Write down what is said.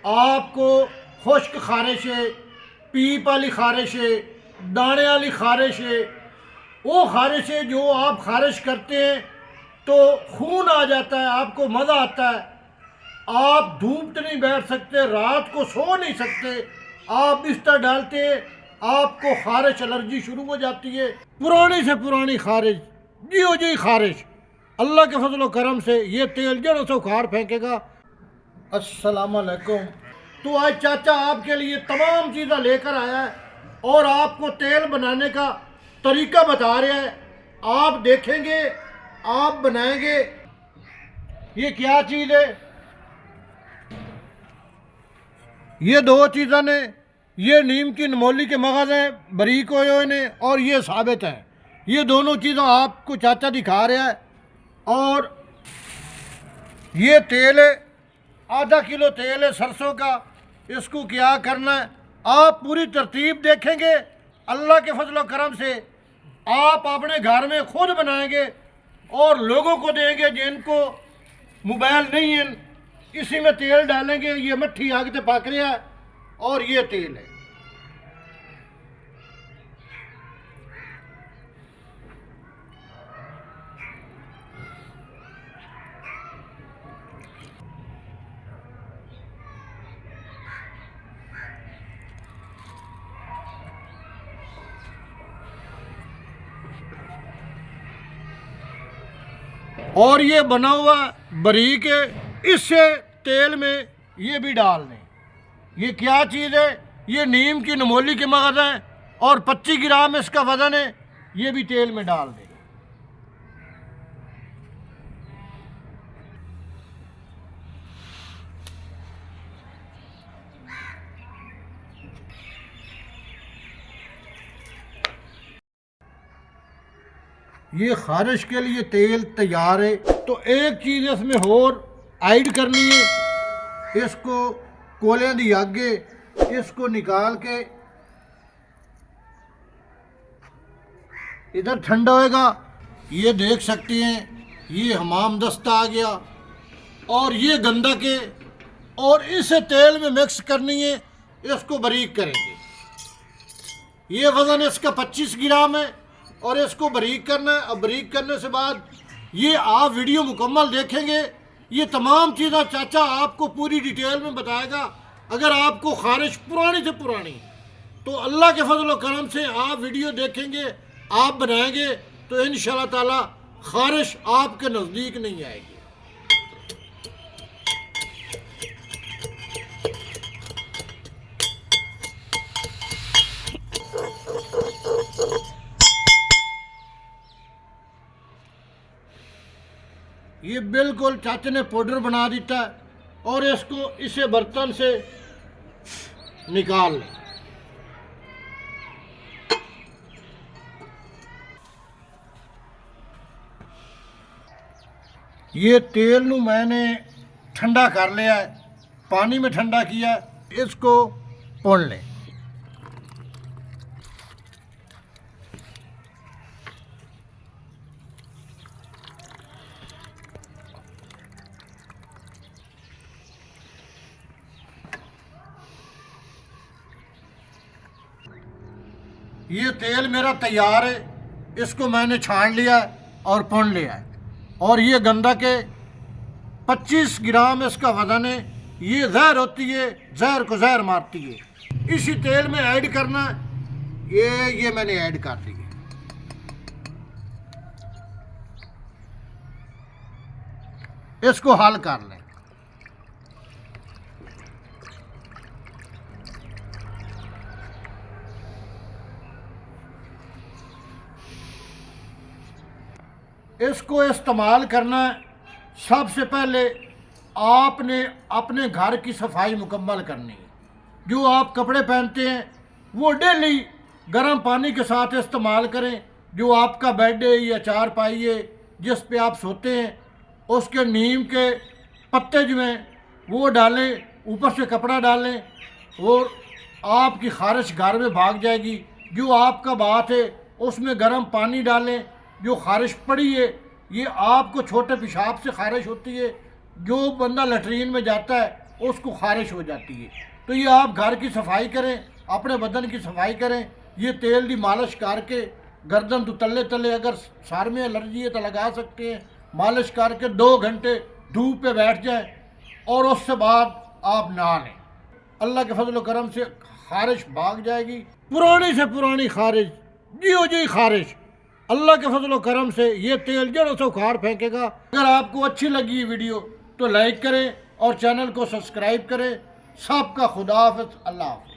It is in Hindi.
आपको खुश्क खारिश है, पीप वाली खारिश है, दाने वाली खारिश है, वो खारिश है जो आप खारिश करते हैं तो खून आ जाता है, आपको मज़ा आता है, आप धूप नहीं बैठ सकते, रात को सो नहीं सकते, आप बिस्तर डालते हैं आपको खारिश एलर्जी शुरू हो जाती है। पुरानी से पुरानी खारिश, जियो जी खारिश, अल्लाह के फजल करम से ये तेल जड़ों से उखाड़ फेंकेगा। अस्सलाम वालेकुम। तो आज चाचा आपके लिए तमाम चीज़ें लेकर आया है और आपको तेल बनाने का तरीका बता रहा है। आप देखेंगे, आप बनाएंगे। ये क्या चीज़ है? ये दो चीज़ें ने, ये नीम की नमोली के मगज़ हैं, बारीक हुए ने, और ये साबित है। ये दोनों चीज़ें आपको चाचा दिखा रहा है। और ये तेल है, आधा किलो तेल है सरसों का। इसको क्या करना है, आप पूरी तरतीब देखेंगे, अल्लाह के फजल करम से आप अपने घर में खुद बनाएंगे और लोगों को देंगे जिनको मोबाइल नहीं है। इसी में तेल डालेंगे, ये मट्ठी आग से पक रहा है और ये तेल है। और ये बना हुआ बारीक है, इससे तेल में ये भी डाल दें। ये क्या चीज़ है? ये नीम की नमोली के मगज़ है और 25 ग्राम इसका वज़न है। ये भी तेल में डाल दें। ये खारिश के लिए तेल तैयार है। तो एक चीज़ इसमें और ऐड करनी है। इसको कोले दी आगे इसको निकाल के इधर ठंडा होएगा। ये देख सकते हैं, ये हमाम दस्ता आ गया और ये गंदा के, और इसे तेल में मिक्स करनी है। इसको बारीक करेंगे। ये वज़न इसका 25 ग्राम है और इसको बारीक करना है। अब बारीक करने से बाद ये आप वीडियो मुकम्मल देखेंगे, ये तमाम चीज़ें चाचा आपको पूरी डिटेल में बताएगा। अगर आपको खारिश पुरानी से पुरानी, तो अल्लाह के फजल करम से आप वीडियो देखेंगे, आप बनाएंगे तो इंशाअल्लाह ताला खारिश आपके नज़दीक नहीं आएगी। ये बिल्कुल चाचा ने पाउडर बना देता है और इसको इसे बर्तन से निकाल लें। ये तेल नू मैंने ठंडा कर लिया है, पानी में ठंडा किया। इसको भून लें। ये तेल मेरा तैयार है, इसको मैंने छान लिया है और भून लिया है। और ये गंदा के 25 ग्राम इसका वज़न है। ये जहर होती है, जहर को जहर मारती है। इसी तेल में ऐड करना है। ये मैंने ऐड कर दी है। इसको हल कर लें। इसको इस्तेमाल करना है, सबसे पहले आपने अपने घर की सफाई मुकम्मल करनी है। जो आप कपड़े पहनते हैं वो डेली गर्म पानी के साथ इस्तेमाल करें। जो आपका बेड है या चारपाई है जिस पे आप सोते हैं, उसके नीम के पत्ते जो हैं वो डालें, ऊपर से कपड़ा डालें और आपकी खारिश घर में भाग जाएगी। जो आपका बात है उसमें गर्म पानी डालें। जो खारिश पड़ी है, ये आपको छोटे पेशाब से खारिश होती है। जो बंदा लैट्रीन में जाता है उसको खारिश हो जाती है। तो ये आप घर की सफाई करें, अपने बदन की सफाई करें, ये तेल की मालिश करके गर्दन तो तले तले अगर सार में एलर्जी है तो लगा सकते हैं, मालिश करके 2 घंटे धूप पे बैठ जाएं और उससे बाद आप नहा लें। अल्लाह के फजल करम से खारिश भाग जाएगी, पुरानी से पुरानी खारिश, जियो जी खारिश, अल्लाह के फजल करम से ये तेल जड़ों से उखाड़ फेंकेगा। अगर आपको अच्छी लगी ये वीडियो तो लाइक करें और चैनल को सब्सक्राइब करें। सबका खुदा हाफिज़, अल्लाह हाफिज़।